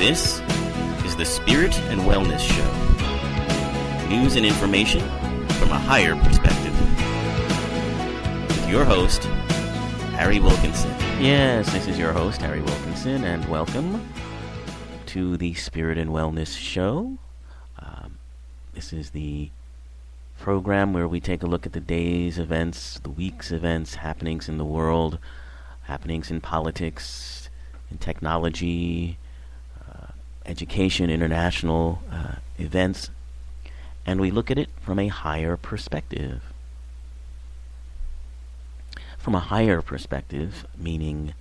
This is the Spirit and Wellness Show. News and information from a higher perspective. With your host, Harry Wilkinson. Yes, this is your host, Harry Wilkinson, and welcome to the Spirit and Wellness Show. This is the program where we take a look at the day's events, the week's events, happenings in the world, happenings in politics, in technology, education, international events, and we look at it from a higher perspective. From a higher perspective, meaning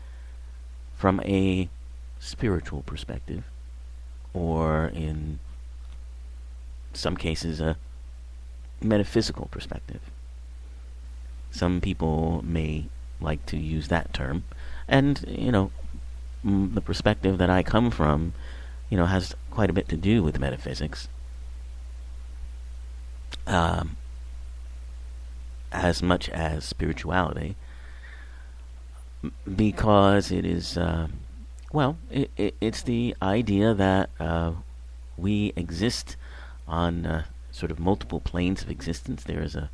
from a spiritual perspective, or in some cases a metaphysical perspective. Some people may like to use that term, and the perspective that I come from has quite a bit to do with metaphysics, as much as spirituality, because it is it's the idea that we exist on sort of multiple planes of existence. There is an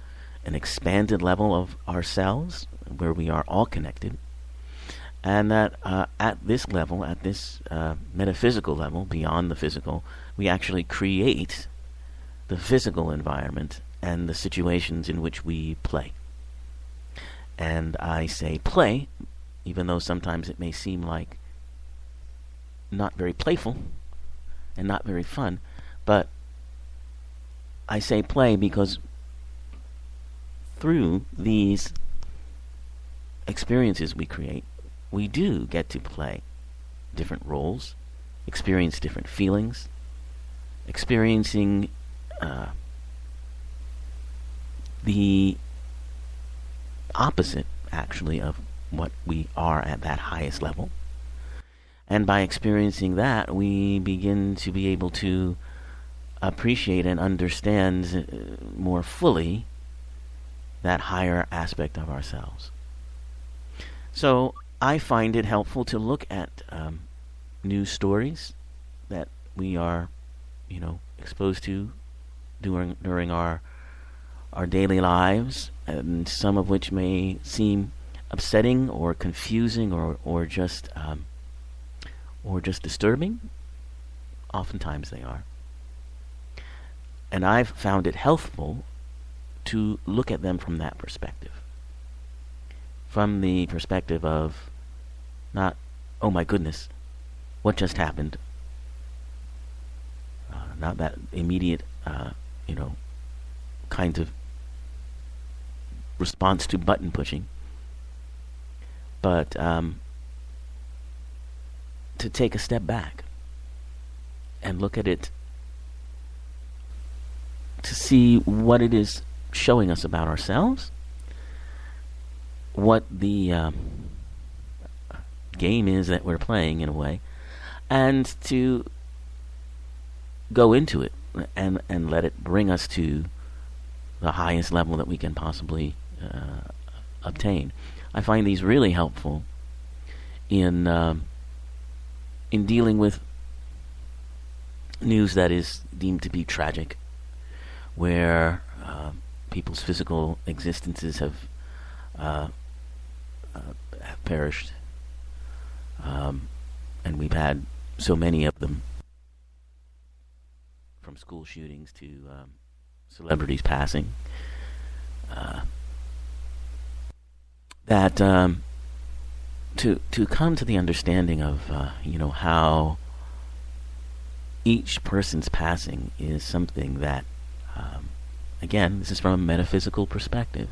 expanded level of ourselves where we are all connected, and that at this level, at this metaphysical level, beyond the physical, we actually create the physical environment and the situations in which we play. And I say play, even though sometimes it may seem like not very playful and not very fun, but I say play because through these experiences we create, we do get to play different roles, experience different feelings, experiencing the opposite, actually, of what we are at that highest level. And by experiencing that, we begin to be able to appreciate and understand more fully that higher aspect of ourselves. So I find it helpful to look at news stories that we are, exposed to during our daily lives, and some of which may seem upsetting or confusing or just disturbing. Oftentimes they are. And I've found it helpful to look at them from that perspective. From the perspective of not, oh my goodness, what just happened? Not that immediate, kind of response to button pushing. But to take a step back and look at it, to see what it is showing us about ourselves, what the game is that we're playing, in a way, and to go into it and let it bring us to the highest level that we can possibly obtain. I find these really helpful in dealing with news that is deemed to be tragic, where people's physical existences have perished, and we've had so many of them, from school shootings to celebrities passing, that to come to the understanding of how each person's passing is something that, again, this is from a metaphysical perspective,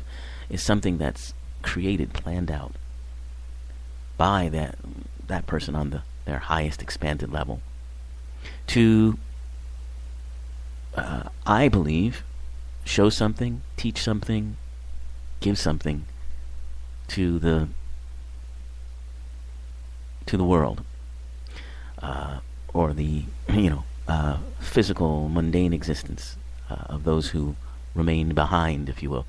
is something that's created, planned out by that person on their highest expanded level, to I believe show something, teach something, give something to the world, or the physical, mundane existence of those who remain behind, if you will.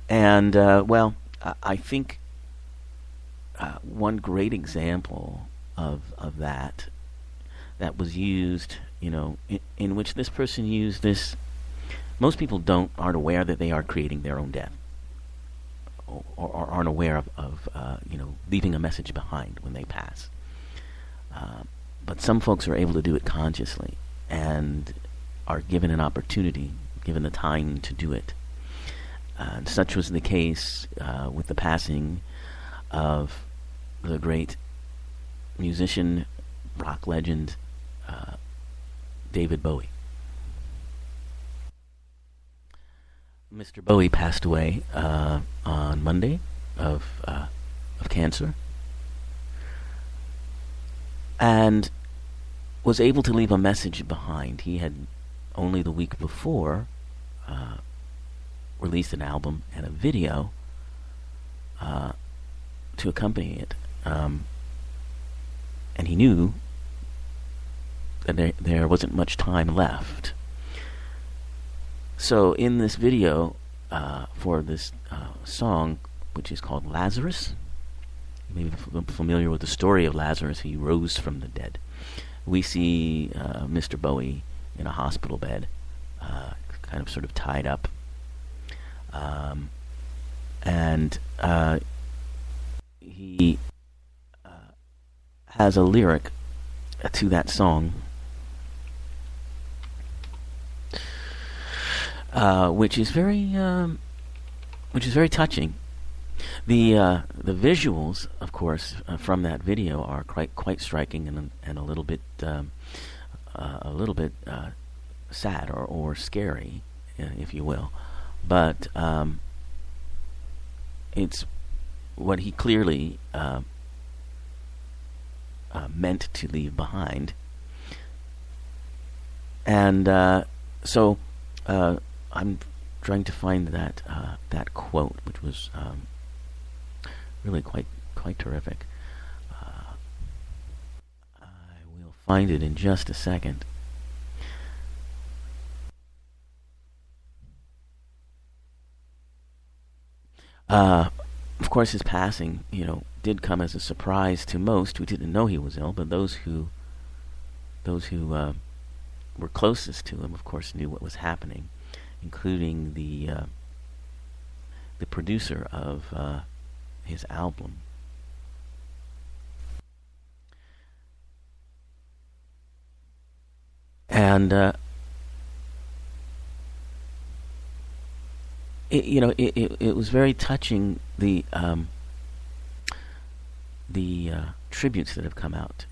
And I think one great example of that that was used, in which this person used this. Most people aren't aware that they are creating their own death, or aren't aware of leaving a message behind when they pass. But some folks are able to do it consciously and are given an opportunity, given the time to do it. Such was the case with the passing of the great musician, rock legend, David Bowie. Mr. Bowie passed away on Monday of cancer, and was able to leave a message behind. He had only the week before released an album and a video to accompany it, and he knew that there wasn't much time left. So in this video for this song, which is called Lazarus, you may be familiar with the story of Lazarus. He rose from the dead. We see Mr. Bowie in a hospital bed, kind of sort of tied up. And he has a lyric to that song, which is very touching. The visuals, of course, from that video are quite striking and a little bit sad or scary, if you will. But it's what he clearly meant to leave behind. And so I'm trying to find that quote, which was really quite terrific. I will find it in just a second. Of course, his passing, did come as a surprise to most who didn't know he was ill, but those who were closest to him, of course, knew what was happening, including the producer of his album. And it was very touching, the tributes that have come out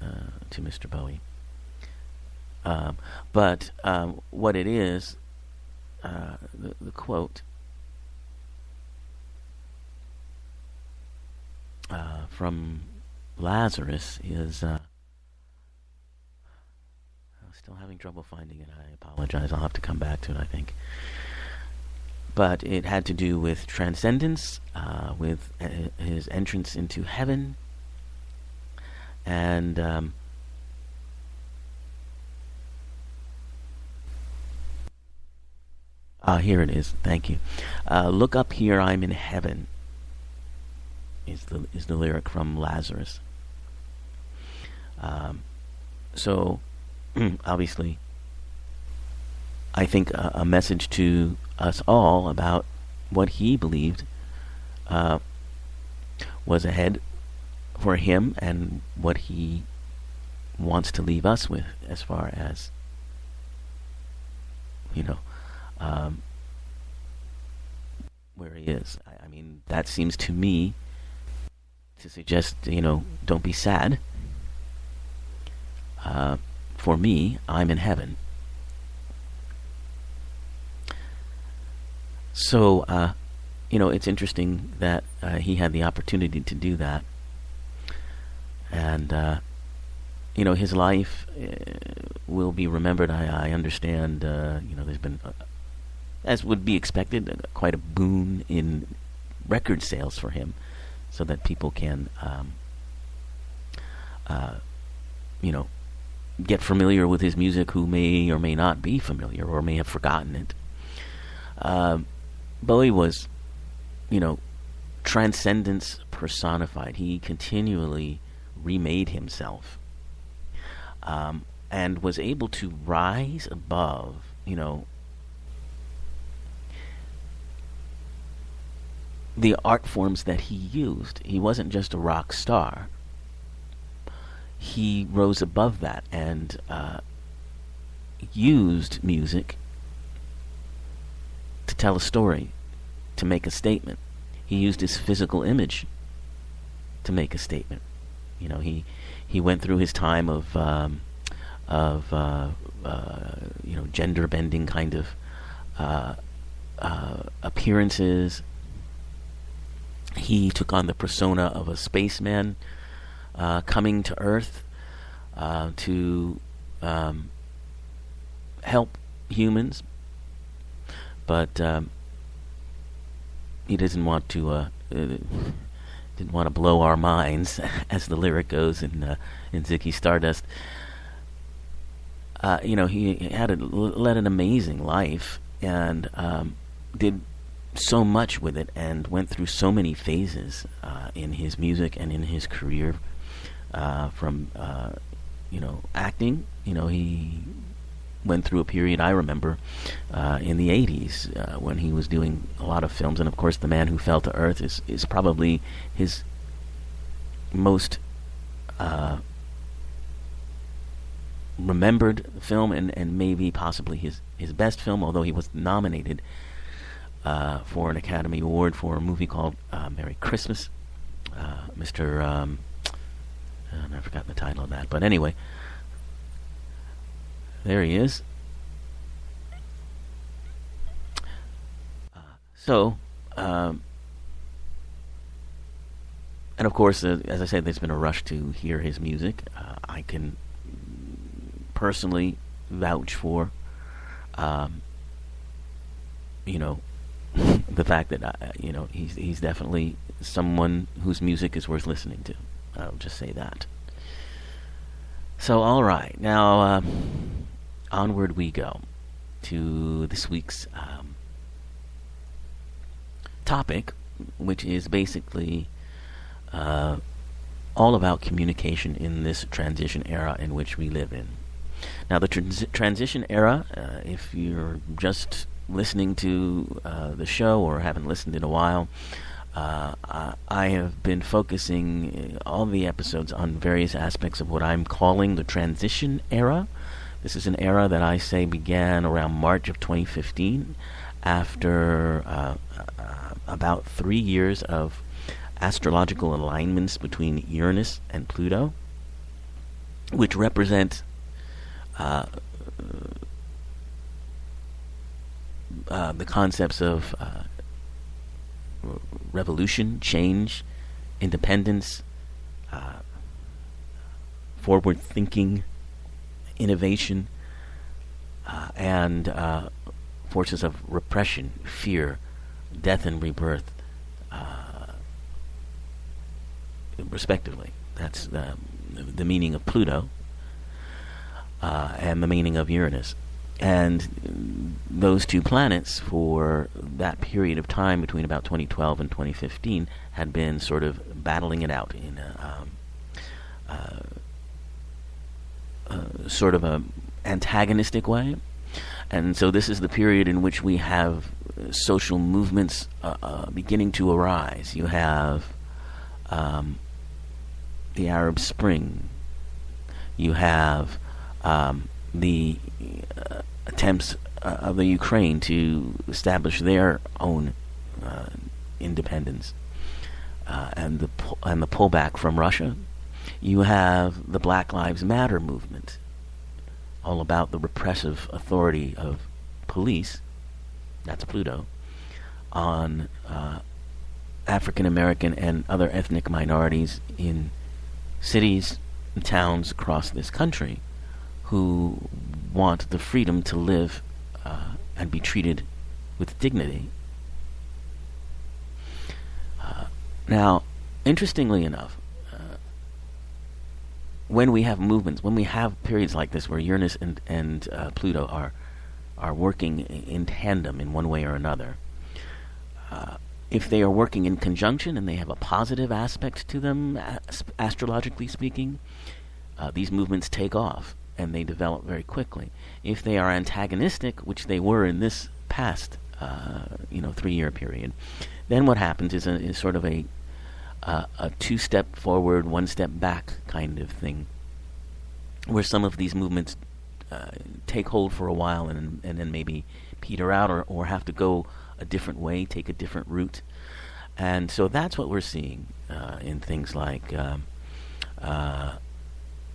to Mr. Bowie. But what it is, the quote from Lazarus is, I'm still having trouble finding it. I apologize. I'll have to come back to it, I think. But it had to do with transcendence, with his entrance into heaven, and here it is. Thank you. Look up here, I'm in heaven. Is the lyric from Lazarus. So obviously, I think a message to us all about what he believed was ahead for him, and what he wants to leave us with, as far as where he is. I mean, that seems to me to suggest, don't be sad. For me, I'm in heaven. So, it's interesting that he had the opportunity to do that. And, his life will be remembered. I understand, there's been, as would be expected, quite a boom in record sales for him, so that people can, get familiar with his music who may or may not be familiar or may have forgotten it. Bowie was, transcendence personified. He continually remade himself. and was able to rise above, the art forms that he used. He wasn't just a rock star. He rose above that and used music to tell a story, to make a statement. He used his physical image to make a statement. He went through his time of gender bending kind of appearances. He took on the persona of a spaceman coming to Earth to help humans, but he didn't want to blow our minds, as the lyric goes in Ziggy Stardust. He led an amazing life and did so much with it, and went through so many phases in his music and in his career. From acting, he went through a period, I remember, in the 80s when he was doing a lot of films, and of course The Man Who Fell to Earth is probably his most remembered film, and maybe possibly his best film, although he was nominated for an Academy Award for a movie called Merry Christmas. I've forgotten the title of that, but anyway, there he is. And of course, as I said, there's been a rush to hear his music. I can personally vouch for, the fact that he's definitely someone whose music is worth listening to. I'll just say that. So, all right, now onward we go to this week's topic, which is basically all about communication in this transition era in which we live in. Now, the transition era, if you're just listening to the show or haven't listened in a while, I have been focusing all the episodes on various aspects of what I'm calling the transition era. This is an era that I say began around March of 2015, after about 3 years of astrological alignments between Uranus and Pluto, which represent the concepts of revolution, change, independence, forward thinking, innovation, and forces of repression, fear, death, and rebirth, respectively. That's the meaning of Pluto and the meaning of Uranus. And those two planets, for that period of time between about 2012 and 2015, had been sort of battling it out in a sort of a antagonistic way. And so this is the period in which we have social movements beginning to arise. You have the Arab Spring. You have the attempts of the Ukraine to establish their own independence, and the pullback from Russia. You have the Black Lives Matter movement, all about the repressive authority of police, that's Pluto, on African American and other ethnic minorities in cities and towns across this country who want the freedom to live and be treated with dignity. Now, interestingly enough, when we have movements, when we have periods like this where Uranus and Pluto are working in tandem in one way or another, if they are working in conjunction and they have a positive aspect to them, astrologically speaking, these movements take off. and they develop very quickly. If they are antagonistic, which they were in this past 3-year period, then what happens is sort of a 2-step forward, 1 step back kind of thing, where some of these movements take hold for a while and then maybe peter out or have to go a different way, take a different route. And so that's what we're seeing in things like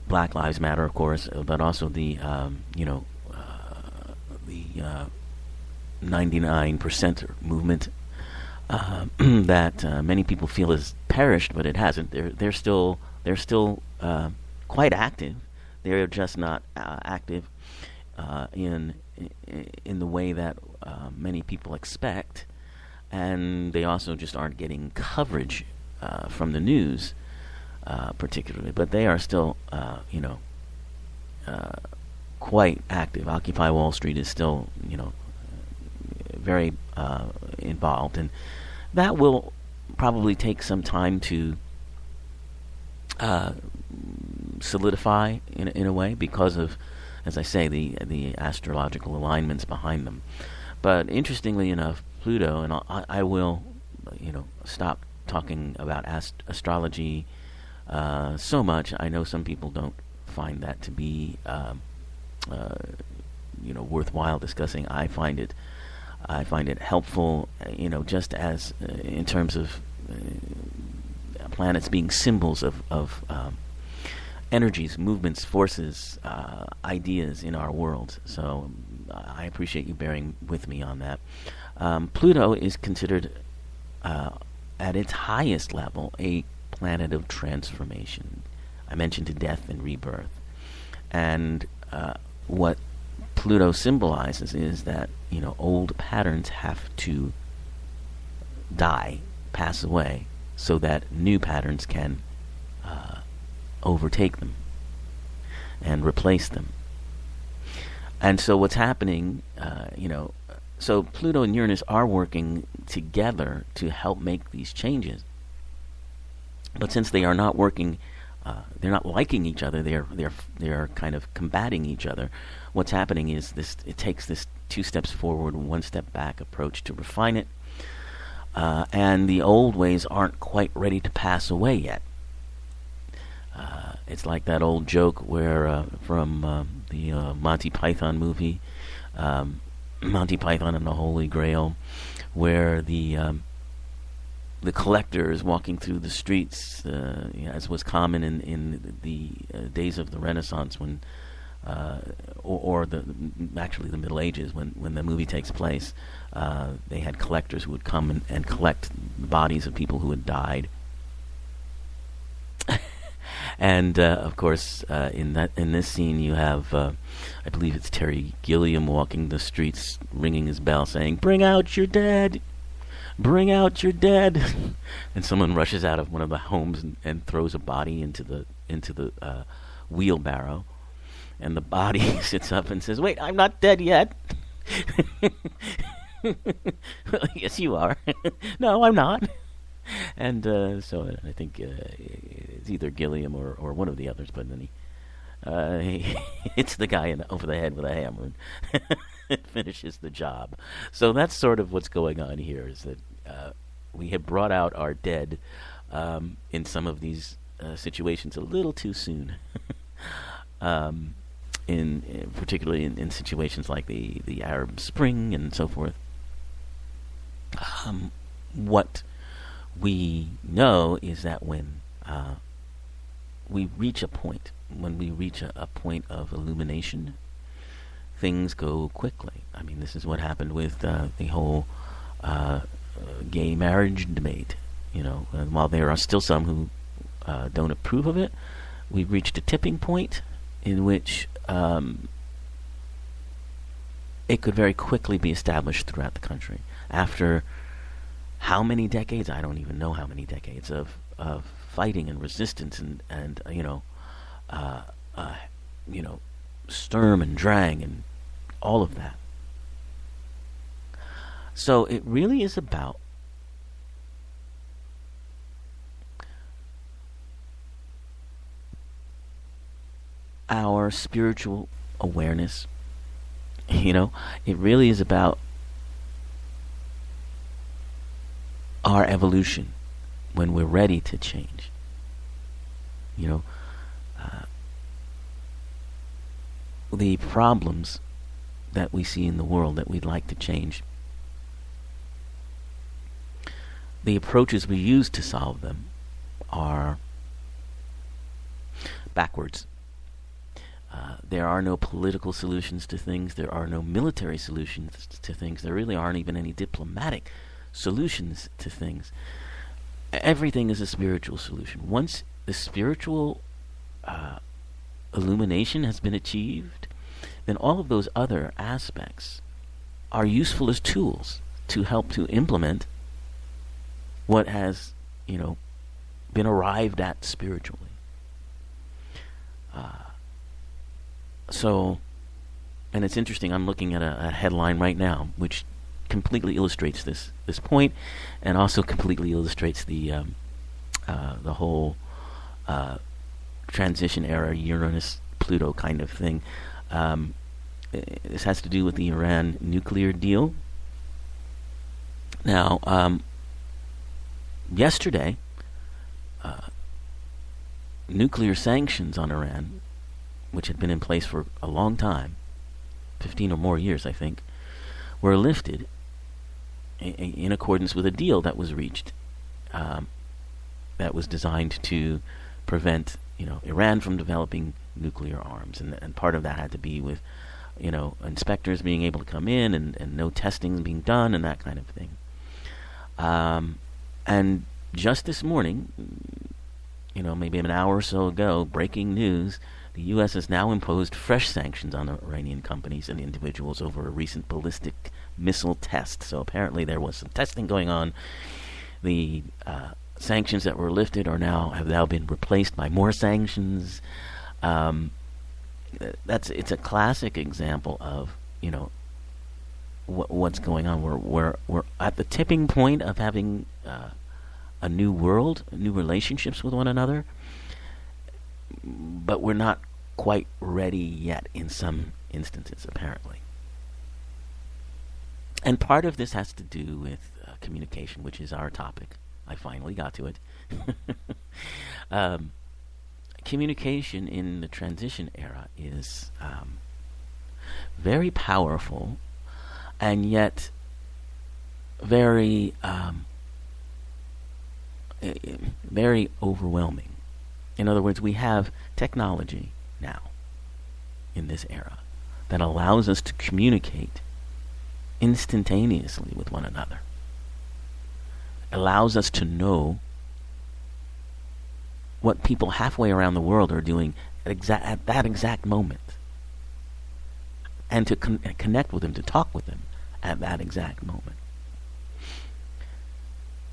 Black Lives Matter, of course, but also the 99% movement that many people feel has perished, but it hasn't. They're still quite active. They're just not active in the way that many people expect, and they also just aren't getting coverage from the news, particularly. But they are still, quite active. Occupy Wall Street is still, very involved, and that will probably take some time to solidify in a way because of, as I say, the astrological alignments behind them. But interestingly enough, Pluto, and I will, stop talking about astrology so much. I know some people don't find that to be, worthwhile discussing. I find it helpful, just as in terms of planets being symbols of energies, movements, forces, ideas in our world. So I appreciate you bearing with me on that. Pluto is considered, at its highest level, a planet of transformation. I mentioned death and rebirth. And what Pluto symbolizes is that, old patterns have to die, pass away, so that new patterns can overtake them and replace them. And so what's happening, so Pluto and Uranus are working together to help make these changes. But since they are not working, they're not liking each other. They're kind of combating each other. What's happening is it takes this 2 steps forward, 1 step back approach to refine it, and the old ways aren't quite ready to pass away yet. It's like that old joke where from the Monty Python movie, Monty Python and the Holy Grail, where the collector is walking through the streets, as was common in the days of the Renaissance, when, or actually the Middle Ages, when the movie takes place. They had collectors who would come and collect the bodies of people who had died. And of course, in this scene, you have, I believe it's Terry Gilliam walking the streets, ringing his bell, saying, "Bring out your dead! Bring out your dead!" And someone rushes out of one of the homes and throws a body into the wheelbarrow, and the body sits up and says, "Wait, I'm not dead yet." "Yes, you are." "No, I'm not." And so I think it's either Gilliam or one of the others, but then he hits the guy over the head with a hammer and finishes the job. So that's sort of what's going on here, is that we have brought out our dead in some of these situations a little too soon. Particularly in situations like the Arab Spring and so forth. What we know is that when we reach a point, a point of illumination, things go quickly. I mean, this is what happened with the whole gay marriage debate. And while there are still some who don't approve of it, we've reached a tipping point in which it could very quickly be established throughout the country. After how many decades? I don't even know how many decades of fighting and resistance and Sturm and Drang and all of that. So it really is about our spiritual awareness. You know, it really is about our evolution when we're ready to change. You know, the problems that we see in the world that we'd like to change, the approaches we use to solve them are backwards. There are no political solutions to things. There are no military solutions to things. There really aren't even any diplomatic solutions to things. Everything is a spiritual solution. Once the spiritual illumination has been achieved, then all of those other aspects are useful as tools to help to implement what has, been arrived at spiritually. And it's interesting, I'm looking at a headline right now which completely illustrates this point, and also completely illustrates the whole transition era, Uranus-Pluto kind of thing. This has to do with the Iran nuclear deal. Now, yesterday, nuclear sanctions on Iran, which had been in place for a long time, 15 or more years, I think, were lifted in accordance with a deal that was reached, that was designed to prevent, Iran from developing nuclear arms, and part of that had to be with, inspectors being able to come in and no testing being done and that kind of thing. And just this morning, maybe an hour or so ago, breaking news, the U.S. has now imposed fresh sanctions on Iranian companies and individuals over a recent ballistic missile test. So apparently there was some testing going on. The sanctions that were lifted have now been replaced by more sanctions. It's a classic example of what's going on. We're at the tipping point of having a new world, new relationships with one another, but we're not quite ready yet in some instances, apparently. And part of this has to do with communication, which is our topic. I finally got to it. Communication in the transition era is very powerful, and yet very very overwhelming. In other words, we have technology now in this era that allows us to communicate instantaneously with one another. Allows us to know what people halfway around the world are doing at that exact moment, and to connect with them, to talk with them at that exact moment.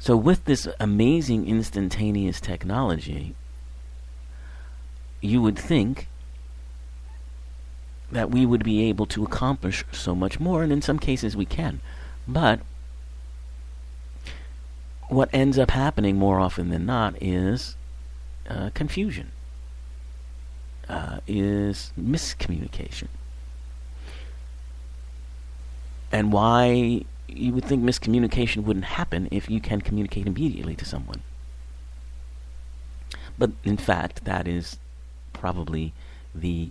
So with this amazing instantaneous technology, you would think that we would be able to accomplish so much more, and in some cases we can. But what ends up happening more often than not is confusion, is miscommunication. And why you would think miscommunication wouldn't happen if you can communicate immediately to someone. But in fact, that is probably the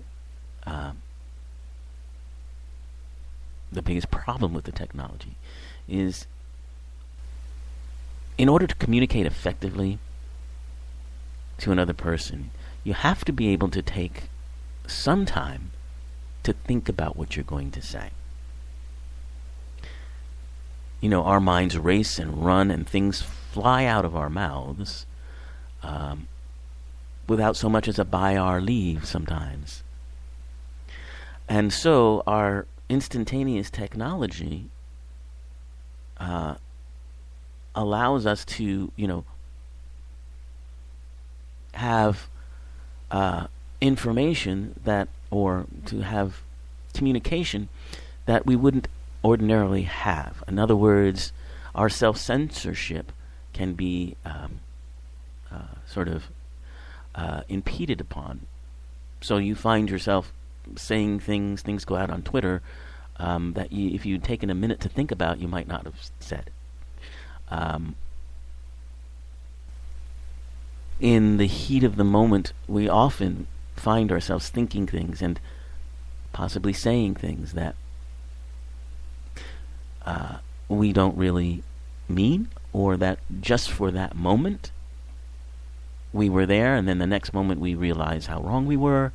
biggest problem with the technology, is in order to communicate effectively to another person, you have to be able to take some time to think about what you're going to say. Our minds race and run, and things fly out of our mouths without so much as a by our leave sometimes. And so our instantaneous technology allows us to, have information or to have communication that we wouldn't ordinarily have. In other words, our self-censorship can be impeded upon So you find yourself saying things go out on Twitter that if you'd taken a minute to think about, you might not have said. In the heat of the moment, we often find ourselves thinking things and possibly saying things that we don't really mean, or that just for that moment we were there, and then the next moment we realize how wrong we were.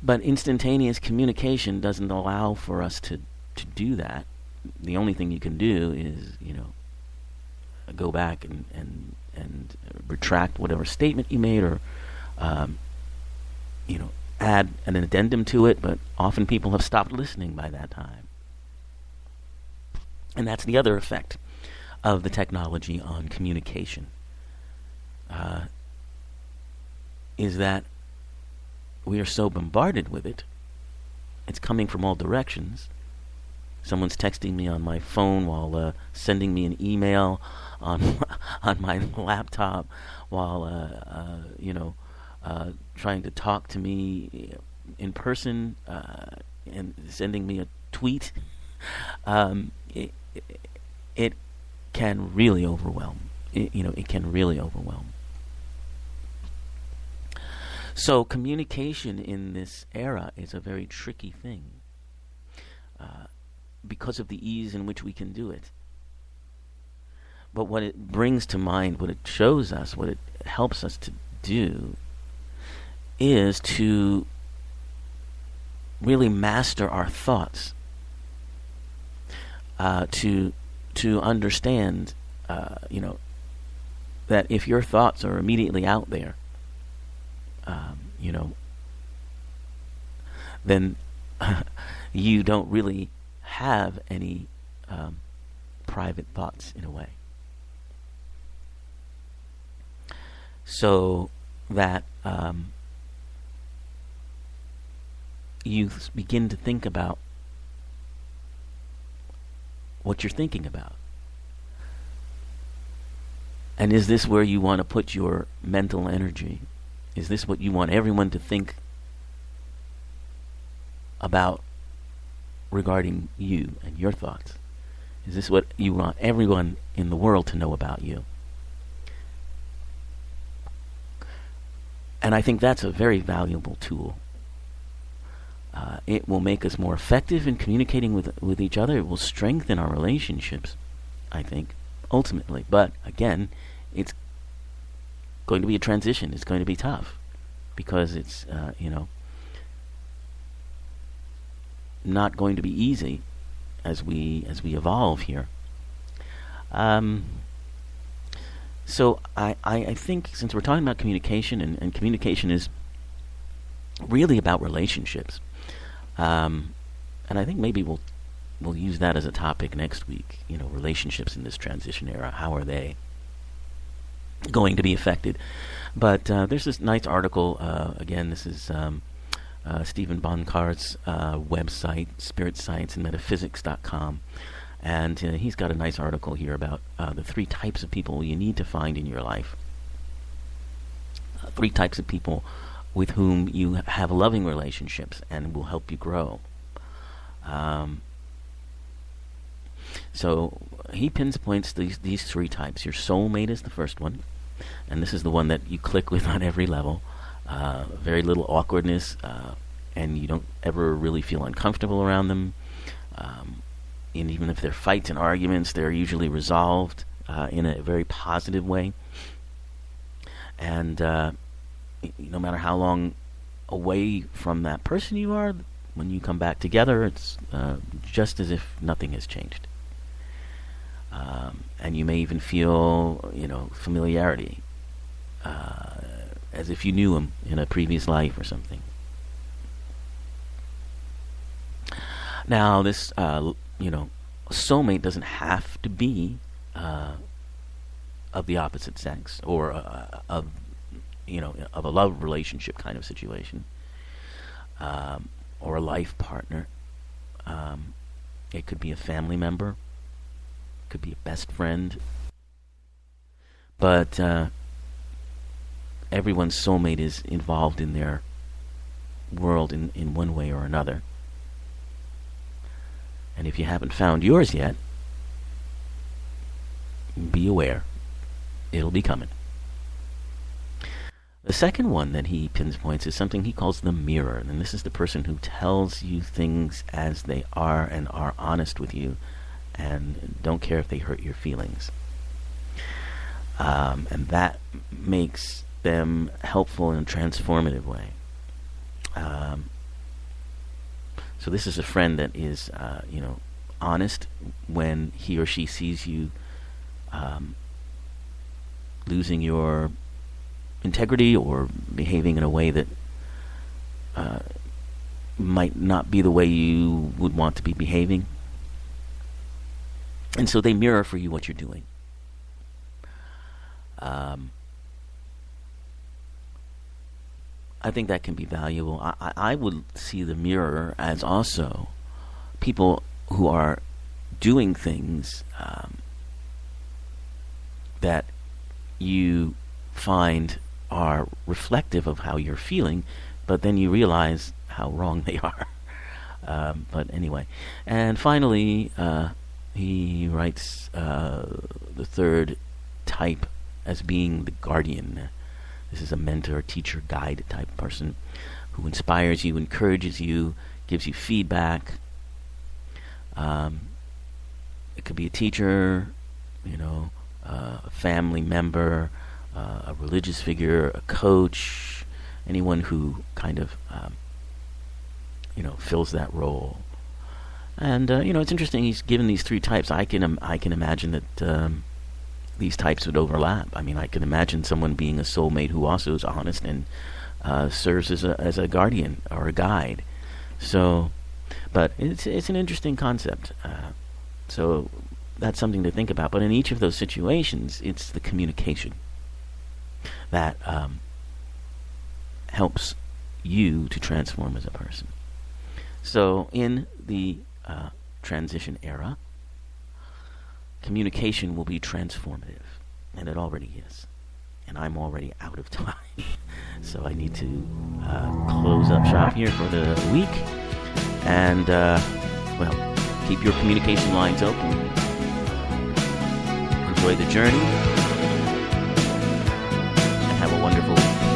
But instantaneous communication doesn't allow for us to do that. The only thing you can do is, go back and retract whatever statement you made, or add an addendum to it. But often people have stopped listening by that time. And that's the other effect of the technology on communication, is that we are so bombarded with it. It's coming from all directions. Someone's texting me on my phone while sending me an email on my laptop, while trying to talk to me in person, and sending me a tweet. It can really overwhelm. It can really overwhelm. So communication in this era is a very tricky thing, because of the ease in which we can do it. But what it brings to mind, what it shows us, what it helps us to do, is to really master our thoughts, to understand, that if your thoughts are immediately out there, then you don't really have any private thoughts, in a way. So that you begin to think about what you're thinking about. And is this where you want to put your mental energy? Is this what you want everyone to think about regarding you and your thoughts? Is this what you want everyone in the world to know about you? And I think that's a very valuable tool. It will make us more effective in communicating with each other. It will strengthen our relationships, I think, ultimately. But again, it's going to be a transition. It's going to be tough, because it's not going to be easy as we evolve here. So I think, since we're talking about communication, and communication is really about relationships, and I think maybe we'll use that as a topic next week. Relationships in this transition era. How are they going to be affected? But there's this nice article. Again, this is Stephen Bonkar's website, spiritscienceandmetaphysics.com. And he's got a nice article here about the 3 types of people you need to find in your life. 3 types of people with whom you have loving relationships and will help you grow. So he pinpoints these 3 types. Your soulmate is the first one, and this is the one that you click with on every level. Very little awkwardness, and you don't ever really feel uncomfortable around them. And even if there are fights and arguments, they're usually resolved in a very positive way. And no matter how long away from that person you are, when you come back together, it's just as if nothing has changed. And you may even feel, familiarity, as if you knew him in a previous life or something. Now, this, soulmate doesn't have to be of the opposite sex, or of a love relationship kind of situation, or a life partner. It could be a family member, could be a best friend. But everyone's soulmate is involved in their world in one way or another. And if you haven't found yours yet, be aware, it'll be coming. The second one that he pinpoints is something he calls the mirror. And this is the person who tells you things as they are and are honest with you and don't care if they hurt your feelings. And that makes them helpful in a transformative way. So this is a friend that is, honest when he or she sees you losing your integrity or behaving in a way that might not be the way you would want to be behaving. And so they mirror for you what you're doing. I think that can be valuable. I would see the mirror as also people who are doing things that you find are reflective of how you're feeling, but then you realize how wrong they are. But anyway. And finally, he writes the third type as being the guardian. This is a mentor, teacher, guide type person who inspires you, encourages you, gives you feedback. It could be a teacher, a family member, a religious figure, a coach, anyone who kind of, fills that role. And it's interesting. He's given these three types. I can imagine that these types would overlap. I mean, I can imagine someone being a soulmate who also is honest and serves as a guardian or a guide. So, but it's an interesting concept. So that's something to think about. But in each of those situations, it's the communication that helps you to transform as a person. So in the transition era, communication will be transformative, and it already is. And I'm already out of time, so I need to close up shop here for the week. And keep your communication lines open. Enjoy the journey, and have a wonderful week.